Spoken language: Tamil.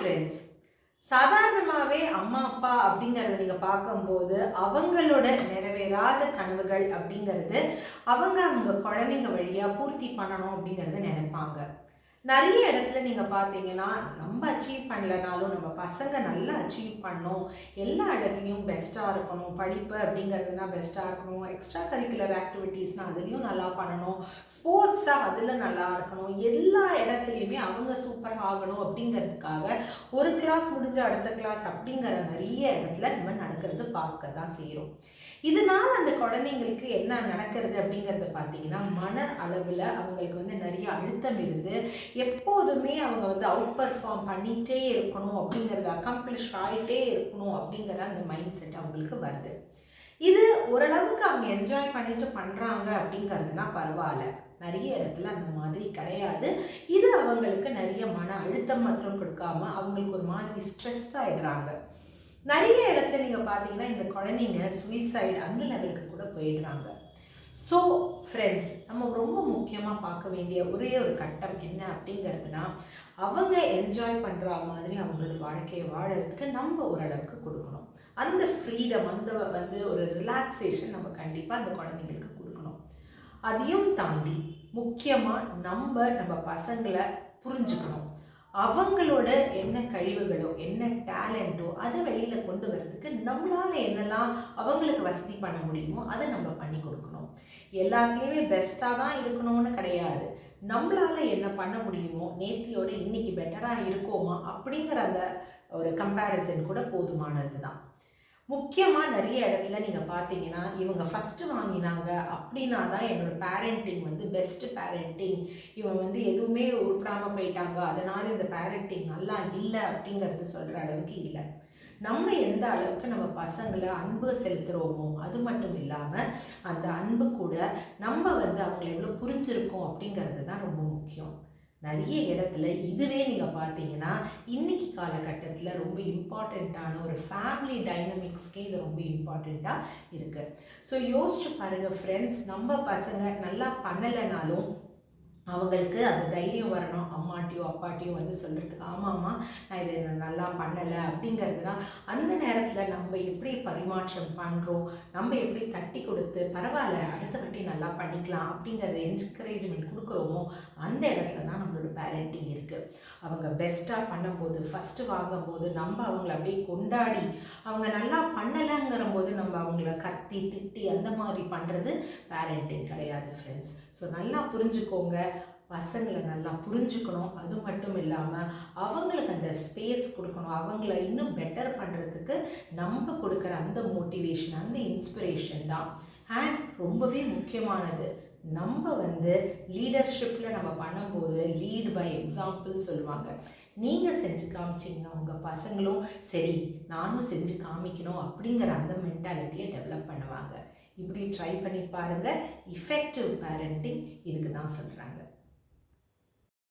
ஃப்ரெண்ட்ஸ், சாதாரணமாவே அம்மா, அப்பா அப்படிங்கிறத நீங்க பார்க்கும்போது, அவங்களோட நிறைவேறாத கனவுகள் அப்படிங்கிறது, அவங்க குழந்தைங்க வழியா பூர்த்தி பண்ணணும் அப்படிங்கிறத நெனைப்பாங்க. நெறைய இடத்துல நீங்க பார்த்தீங்கன்னா, நம்ம அச்சீவ் பண்ணலனாலும், நம்ம பசங்க நல்லா அச்சீவ் பண்ணணும், எல்லா இடத்துலயும் பெஸ்ட்டா இருக்கணும், படிப்பு அப்படிங்கிறதுனா பெஸ்ட்டா இருக்கணும், எக்ஸ்ட்ரா கரிக்குலர் ஆக்டிவிட்டீஸ்னா அதுலயும் நல்லா பண்ணணும், ஸ்போர்ட்ஸா அதுல நல்லா இருக்கணும், எல்லா இடத்துலயுமே அவங்க சூப்பரா ஆகணும் அப்படிங்கிறதுக்காக, ஒரு கிளாஸ் முடிஞ்சு அடுத்த கிளாஸ் அப்படிங்கிற நெறைய இடத்துல நம்ம நடக்கிறது பார்க்க தான் செய்றோம். இதனால அந்த குழந்தைங்களுக்கு என்ன நடக்கிறது அப்படிங்கிறத பார்த்தீங்கன்னா, மன அளவுல அவங்களுக்கு நெறைய அழுத்தம் இருந்து, எப்போதுமே அவங்க அவுட் பெர்ஃபார்ம் பண்ணிட்டே இருக்கணும் அப்படிங்கிறது, அக்கம்ப்ளிஷ் ஆயிட்டே இருக்கணும் அப்படிங்கிற அந்த மைண்ட் செட் அவங்களுக்கு வருது. இது ஓரளவுக்கு அவங்க என்ஜாய் பண்ணிட்டு பண்றாங்க அப்படிங்கிறதுனா பரவாயில்ல. நெறைய இடத்துல அந்த மாதிரி கிடையாது. இது அவங்களுக்கு நெறைய மன அழுத்தம் மாத்திரம் கொடுக்காம, அவங்களுக்கு ஒரு மாதிரி ஸ்ட்ரெஸ் ஆயிடுறாங்க. நெறைய இடத்துல நீங்க பார்த்தீங்கன்னா, இந்த குழந்தைங்க சூசைட் அந்த லெவலுக்கு கூட போயிடுறாங்க. ஸோ ஃப்ரெண்ட்ஸ், நம்ம ரொம்ப முக்கியமா பார்க்க வேண்டிய ஒரே ஒரு கட்டம் என்ன அப்படிங்கிறதுனா, அவங்க என்ஜாய் பண்ற மாதிரி அவங்களோட வாழ்க்கைய வாழறதுக்கு நம்ம ஓரளவுக்கு குடுக்கணும். அந்த ஃப்ரீடம், அந்த ஒரு ரிலாக்சேஷன் நம்ம கண்டிப்பா அந்த குழந்தைங்களுக்கு குடுக்கணும். அதையும் தாண்டி முக்கியமா நம்ம பசங்கள புரிஞ்சுக்கணும். அவங்களோட என்ன கழிவுகளோ, என்ன டேலண்ட்டோ அத வெளியில கொண்டு வரதுக்கு நம்மளால என்னெல்லாம் அவங்களுக்கு வசதி பண்ண முடியுமோ, அத நம்ம பண்ணி கொடுக்கணும். எல்லாத்துலயுமே பெஸ்ட்டா தான் இருக்கணும்னு கிடையாது. நம்மளால என்ன பண்ண முடியுமோ, நேத்தியோட இன்னைக்கு பெட்டரா இருக்கோமா அப்படிங்கிற அந்த ஒரு கம்பேரிசன் கூட போதுமானது தான். முக்கியமா நெறைய இடத்துல நீங்க பார்த்தீங்கன்னா, இவங்க ஃபர்ஸ்ட்டு வாங்கினாங்க அப்படின்னா தான் என்னோட பேரண்டிங் பெஸ்ட் பேரண்டிங். இவன் எதுவுமே உருப்படாம போயிட்டாங்க, அதனால இந்த பேரண்டிங் நல்லா இல்ல அப்படிங்கிறது சொல்ற அளவுக்கு இல்ல. நம்ம எந்த அளவுக்கு நம்ம பசங்கள அன்பு செலுத்துறோமோ, அது மட்டும் இல்லாம, அந்த அன்பு கூட நம்ம அவங்கள எவ்வளோ புரிஞ்சிருக்கோம் அப்படிங்கிறது தான் ரொம்ப முக்கியம். நெறைய இடத்துல இதுவே நீங்க பார்த்தீங்கன்னா, இன்னைக்கு காலகட்டத்தில ரொம்ப இம்பார்ட்டண்ட்டான ஒரு ஃபேமிலி டைனமிக்ஸ்க்கே இது ரொம்ப இம்பார்ட்டண்ட்டா இருக்கு. ஸோ யோசிச்சு பாருங்க ஃப்ரெண்ட்ஸ், நம்ம பசங்க நல்லா பண்ணலைனாலும் அவங்களுக்கு அந்த தைரியம் வரணும். அம்மாட்டயோ, அப்பாட்டயோ சொல்றதுக்கு, ஆமாம்மா நான் இத நல்லா பண்ணல அப்படிங்கிறது தான். அந்த நேரத்துல நம்ம எப்படி பரிமாற்றம் பண்றோம், நம்ம எப்படி தட்டி கொடுத்து, பரவால்ல அடுத்த வாட்டி நல்லா பண்ணிக்கலாம் அப்படிங்கிறத என்கரேஜ்மெண்ட் குடுக்குறோமோ, அந்த இடத்துல தான் நம்மளோட பேரண்டிங் இருக்கு. அவங்க பெஸ்ட்டா பண்ணும்போது, ஃபர்ஸ்ட்டு வாங்கும்போது, நம்ம அவங்கள அப்படியே கொண்டாடி, அவங்க நல்லா பண்ணலங்கிறம்போது நம்ம அவங்கள கத்தி, திட்டி அந்த மாதிரி பண்றது பேரண்டிங் கிடையாது ஃப்ரெண்ட்ஸ். ஸோ நல்லா புரிஞ்சுக்கோங்க. பசங்களை நல்லா புரிஞ்சுக்கணும். அது மட்டும் இல்லாமல் அவங்களுக்கு அந்த ஸ்பேஸ் கொடுக்கணும். அவங்கள இன்னும் பெட்டர் பண்ணுறதுக்கு நம்ம கொடுக்குற அந்த மோட்டிவேஷன், அந்த இன்ஸ்பிரேஷன் தான். அண்ட் ரொம்பவே முக்கியமானது, நம்ம லீடர்ஷிப்பில் நம்ம பண்ணும்போது லீட் பை எக்ஸாம்பிள் சொல்லுவாங்க. நீங்கள் செஞ்சு காமிச்சிங்கன்னா உங்கள் பசங்களும் சரி நானும் செஞ்சு காமிக்கணும் அப்படிங்கிற அந்த மென்டாலிட்டியை டெவலப் பண்ணுவாங்க. இப்படி ட்ரை பண்ணி பாருங்கள். இஃபெக்டிவ் பேரண்டிங் இதுக்கு தான் சொல்கிறாங்க.